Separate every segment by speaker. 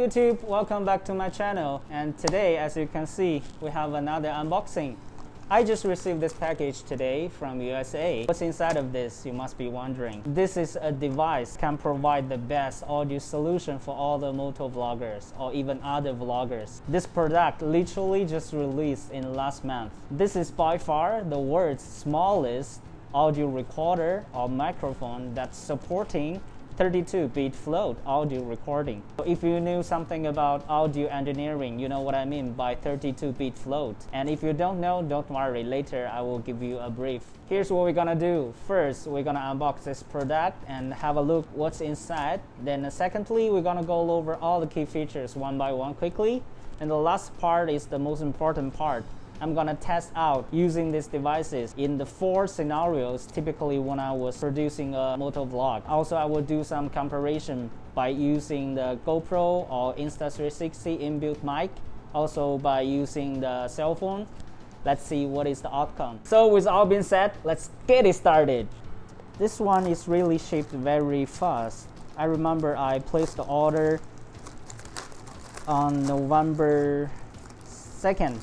Speaker 1: YouTube, welcome back to my channel. And today, as you can see, we have another unboxing. I just received this package today from USA. What's inside of this, you must be wondering. This is a device that can provide the best audio solution for all the moto vloggers or even other vloggers. This product literally just released in last month. This is by far the world's smallest audio recorder or microphone that's supporting 32-bit float audio recording. If you knew something about audio engineering, you know what I mean by 32-bit float. And if you don't know, don't worry, later I will give you a brief. Here's what we're gonna do. First, we're gonna unbox this product and have a look what's inside. Then secondly, we're gonna go over all the key features one by one quickly. And the last part is the most important part. I'm gonna test out using these devices in the 4 scenarios typically when I was producing a moto vlog. Also, I will do some comparison by using the GoPro or Insta360 inbuilt mic, also by using the cell phone. Let's see what is the outcome. So with all being said, let's get it started. This one is really shipped very fast. I remember I placed the order on November 2nd.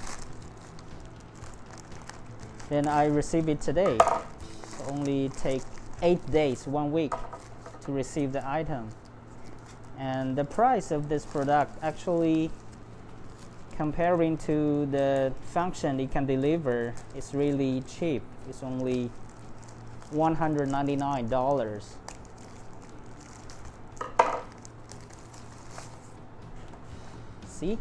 Speaker 1: Then I received it today. So only take 8 days, 1 week to receive the item. And the price of this product actually, comparing to the function it can deliver, is really cheap. It's only $199. See?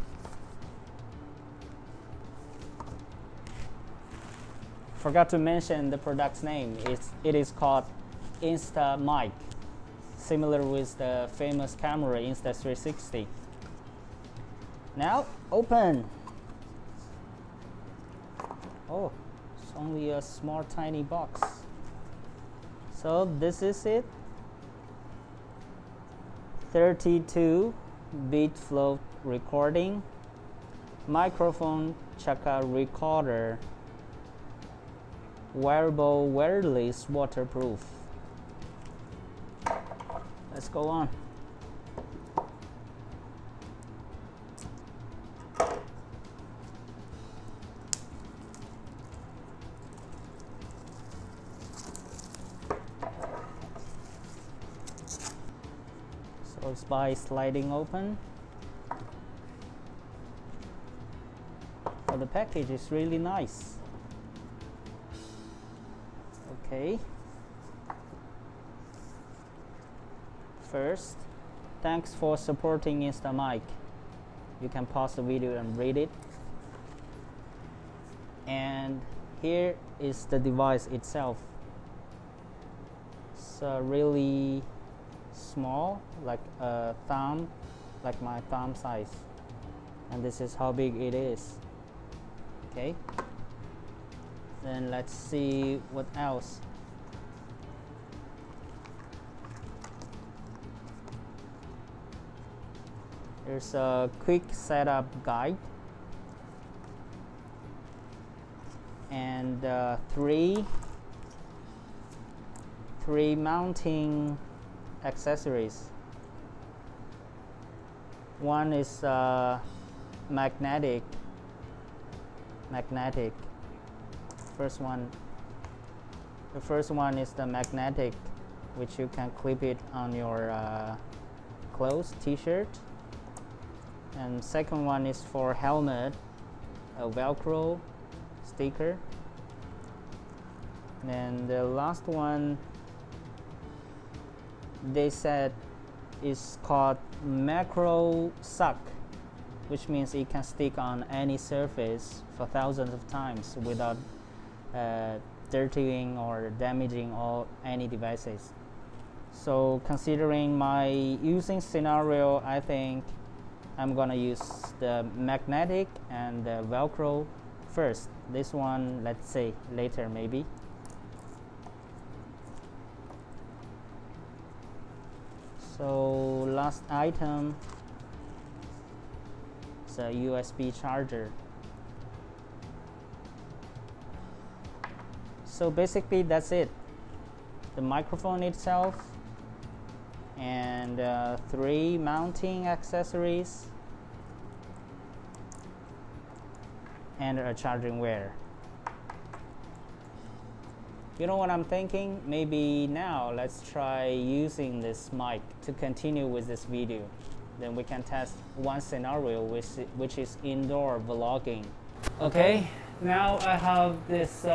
Speaker 1: Forgot to mention the product's name. It is called Instamic, similar with the famous camera Insta360. Now open. Oh, it's only a small tiny box. So this is it. 32-bit float recording, microphone chakra recorder, wearable, wireless, waterproof. Let's go on. So it's by sliding open. So the package is really nice. Okay. First, thanks for supporting Instamic. You can pause the video and read it. And here is the device itself. It's really small, like a thumb, like my thumb size. And this is how big it is. Okay. Then let's see what else. There's a quick setup guide and three mounting accessories. One is magnetic. The first one is the magnetic, which you can clip it on your clothes, t-shirt. And second one is for helmet, a Velcro sticker. And the last one, they said, is called macro suck, which means it can stick on any surface for thousands of times without dirtying or damaging any devices. So considering my using scenario, I think I'm gonna use the magnetic and the Velcro first. This one, let's say later maybe. So last item is a USB charger. So basically that's it. The microphone itself, and 3 mounting accessories and a charging wire. You know what I'm thinking? Maybe now let's try using this mic to continue with this video. Then we can test one scenario which is indoor vlogging. Okay, now I have this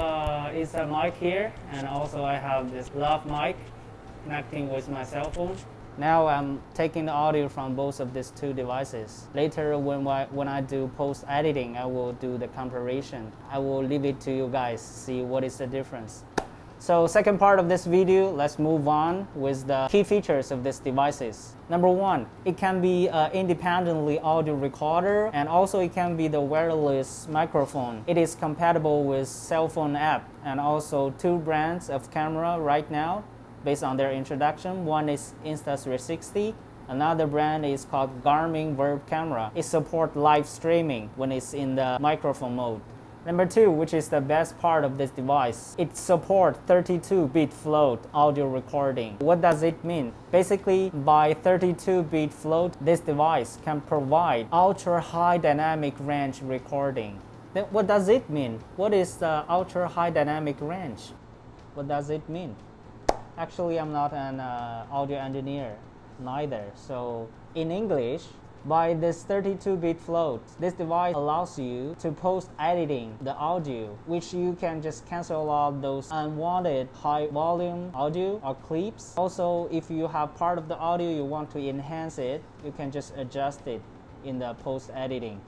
Speaker 1: is a mic here, and also I have this lav mic connecting with my cell phone. Now I'm taking the audio from both of these two devices. Later when I do post editing, I will do the comparison. I will leave it to you guys, see what is the difference. So second part of this video, let's move on with the key features of these devices. Number one, it can be independently audio recorder, and also it can be the wireless microphone. It is compatible with cell phone app, and also 2 brands of camera right now based on their introduction. One is Insta360. Another brand is called Garmin Verb camera. It supports live streaming when it's in the microphone mode. Number 2, which is the best part of this device, it supports 32-bit float audio recording. What does it mean? Basically, by 32-bit float, this device can provide ultra-high dynamic range recording. Then what does it mean? What is the ultra-high dynamic range? What does it mean? Actually, I'm not an audio engineer, neither. So in English, by this 32-bit float, this device allows you to post editing the audio, which you can just cancel out those unwanted high volume audio or clips. Also, if you have part of the audio you want to enhance it, you can just adjust it in the post editing.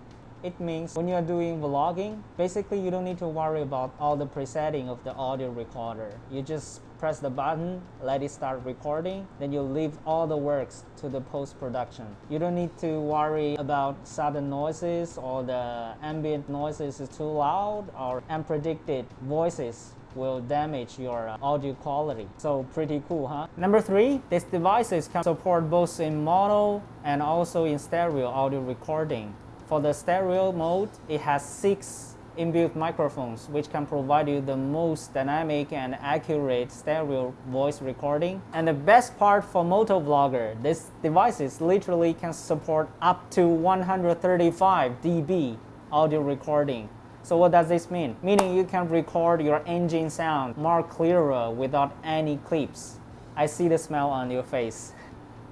Speaker 1: It means when you're doing vlogging, basically you don't need to worry about all the presetting of the audio recorder. You just press the button, let it start recording, then you leave all the works to the post-production. You don't need to worry about sudden noises or the ambient noises is too loud or unpredicted voices will damage your audio quality. So pretty cool, huh? Number 3, these devices can support both in mono and also in stereo audio recording. For the stereo mode, it has 6 inbuilt microphones, which can provide you the most dynamic and accurate stereo voice recording. And the best part for motovlogger, this devices literally can support up to 135 dB audio recording. So what does this mean? Meaning you can record your engine sound more clearer without any clips. I see the smile on your face.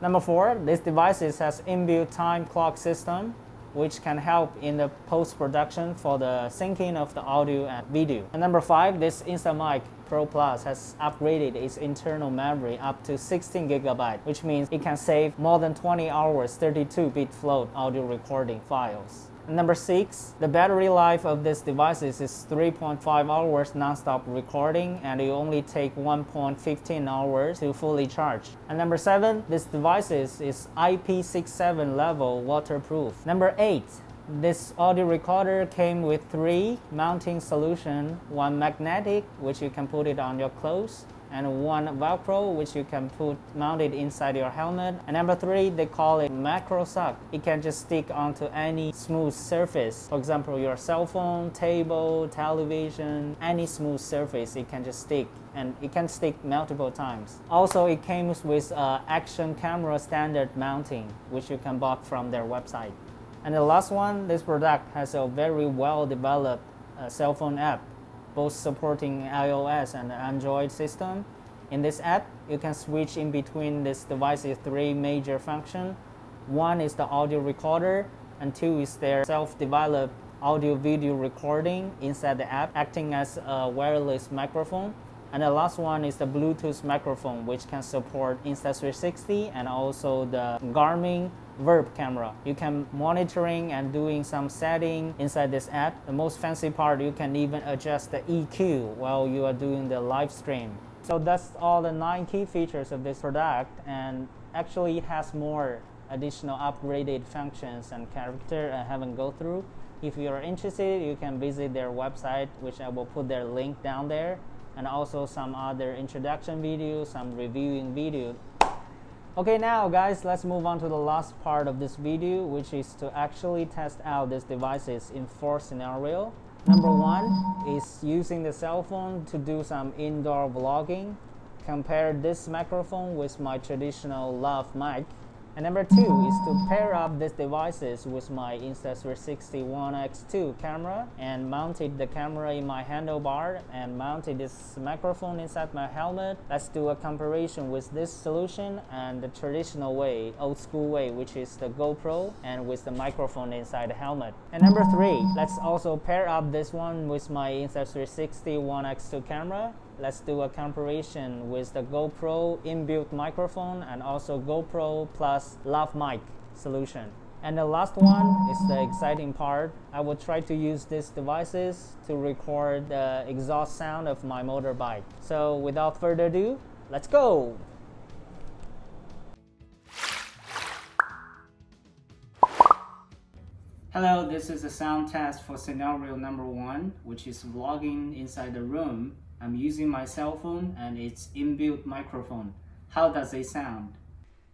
Speaker 1: Number 4, this device has inbuilt time clock system, which can help in the post-production for the syncing of the audio and video. And number 5, this Instamic Pro Plus has upgraded its internal memory up to 16 GB, which means it can save more than 20 hours 32-bit float audio recording files. And number 6, the battery life of this device is 3.5 hours non-stop recording, and it only take 1.15 hours to fully charge. And number 7, this device is IP67 level waterproof. Number 8, this audio recorder came with 3 mounting solutions, 1 magnetic, which you can put it on your clothes, and 1 Velcro, which you can mount it inside your helmet. And number 3, they call it macro suck. It can just stick onto any smooth surface. For example, your cell phone, table, television, any smooth surface, it can just stick. And it can stick multiple times. Also, it comes with action camera standard mounting, which you can buy from their website. And the last one, this product has a very well-developed cell phone app, both supporting iOS and Android system. In this app, you can switch in between this device's 3 major functions. 1 is the audio recorder, and 2 is their self-developed audio-video recording inside the app, acting as a wireless microphone. And the last one is the Bluetooth microphone, which can support Insta360 and also the Garmin Verb camera. You can monitoring and doing some setting inside this app. The most fancy part, you can even adjust the EQ while you are doing the live stream. So that's all the 9 key features of this product, and actually it has more additional upgraded functions and character I haven't go through. If you are interested, you can visit their website, which I will put their link down there, and also some other introduction videos, some reviewing video. Okay, now guys, let's move on to the last part of this video, which is to actually test out these devices in 4 scenarios. Number 1 is using the cell phone to do some indoor vlogging. compare this microphone with my traditional lav mic. And number 2 is to pair up these devices with my Insta360 One X2 camera and mounted the camera in my handlebar and mounted this microphone inside my helmet. Let's do a comparison with this solution and the traditional way, old school way, which is the GoPro and with the microphone inside the helmet. And number 3, let's also pair up this one with my Insta360 One X2 camera. Let's do a comparison with the GoPro inbuilt microphone and also GoPro plus lav mic solution. And the last one is the exciting part. I will try to use these devices to record the exhaust sound of my motorbike. So without further ado, let's go! Hello, this is a sound test for scenario number 1, which is vlogging inside the room. I'm using my cell phone and its inbuilt microphone. How does it sound?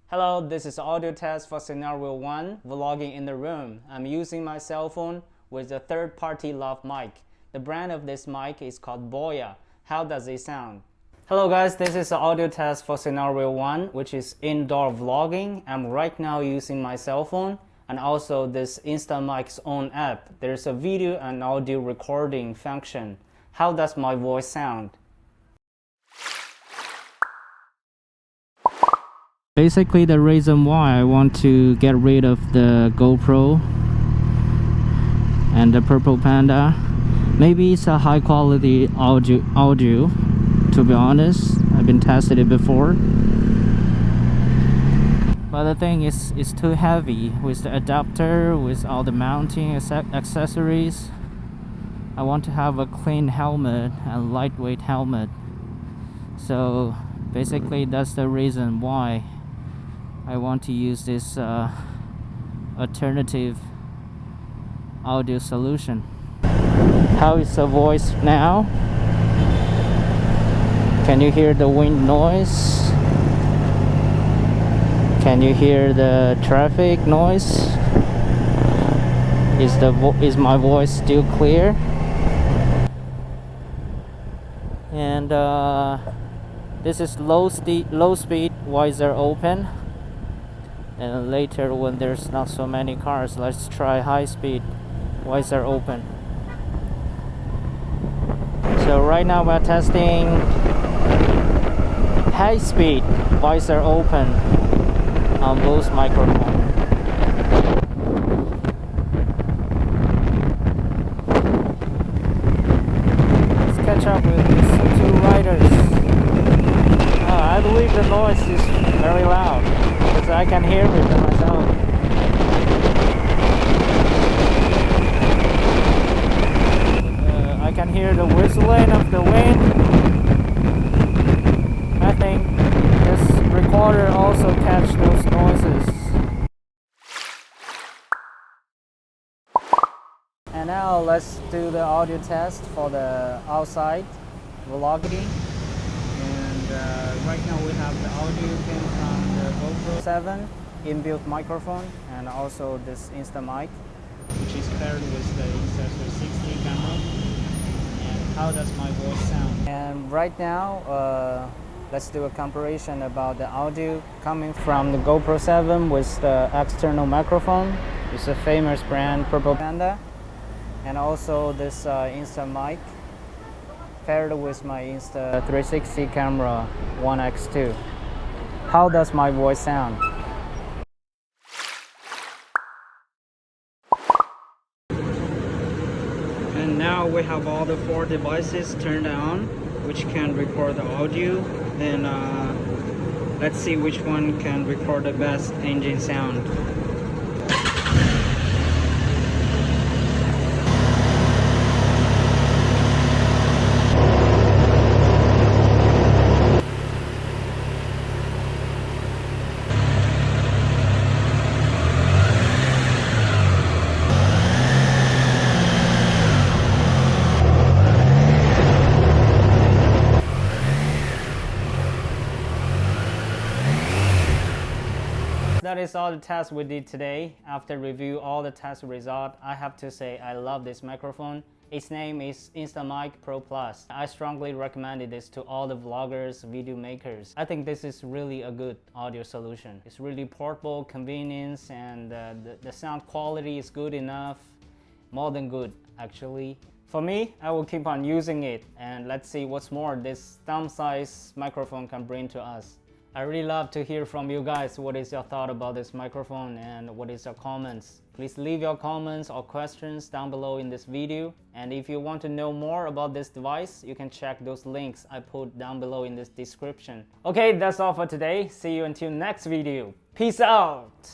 Speaker 1: Hello, this is audio test for scenario 1, vlogging in the room. I'm using my cell phone with a third-party lav mic. The brand of this mic is called Boya. How does it sound? Hello guys, this is the audio test for scenario 1, which is indoor vlogging. I'm right now using my cell phone and also this Instamic's own app. There's a video and audio recording function. How does my voice sound? Basically, the reason why I want to get rid of the GoPro and the Purple Panda, maybe it's a high quality audio, to be honest. I've been tested it before. But the thing is, it's too heavy with the adapter, with all the mounting accessories. I want to have a clean helmet, a lightweight helmet. So basically that's the reason why I want to use this alternative audio solution. How is the voice now? Can you hear the wind noise? Can you hear the traffic noise? Is my voice still clear? And this is low speed visor open, and later when there's not so many cars, let's try high speed visor open. So right now we're testing high speed visor open on both microphones. Catch up with these two riders. I believe the noise is very loud because I can hear it myself. I can hear the whistling of the wind. I think this recorder also catches those noises. And now let's do the audio test for the outside vlogging. And right now we have the audio came from the GoPro 7 inbuilt microphone and also this Instamic, which is paired with the Insta360 camera. And how does my voice sound? And right now let's do a comparison about the audio coming from the GoPro 7 with the external microphone. It's a famous brand, Purple Panda. And also this Instamic paired with my Insta360 camera One X2. How does my voice sound? And now we have all the 4 devices turned on, which can record the audio. Then let's see which one can record the best engine sound. That is all the tests we did today. After review all the test results, I have to say I love this microphone. Its name is Instamic Pro Plus. I strongly recommend this to all the vloggers, video makers. I think this is really a good audio solution. It's really portable, convenience, and the sound quality is good enough. More than good, actually. For me, I will keep on using it, and let's see what's more this thumb-sized microphone can bring to us. I really love to hear from you guys. What is your thought about this microphone and what is your comments? Please leave your comments or questions down below in this video. And if you want to know more about this device, you can check those links I put down below in this description. Okay, that's all for today. See you until next video. Peace out!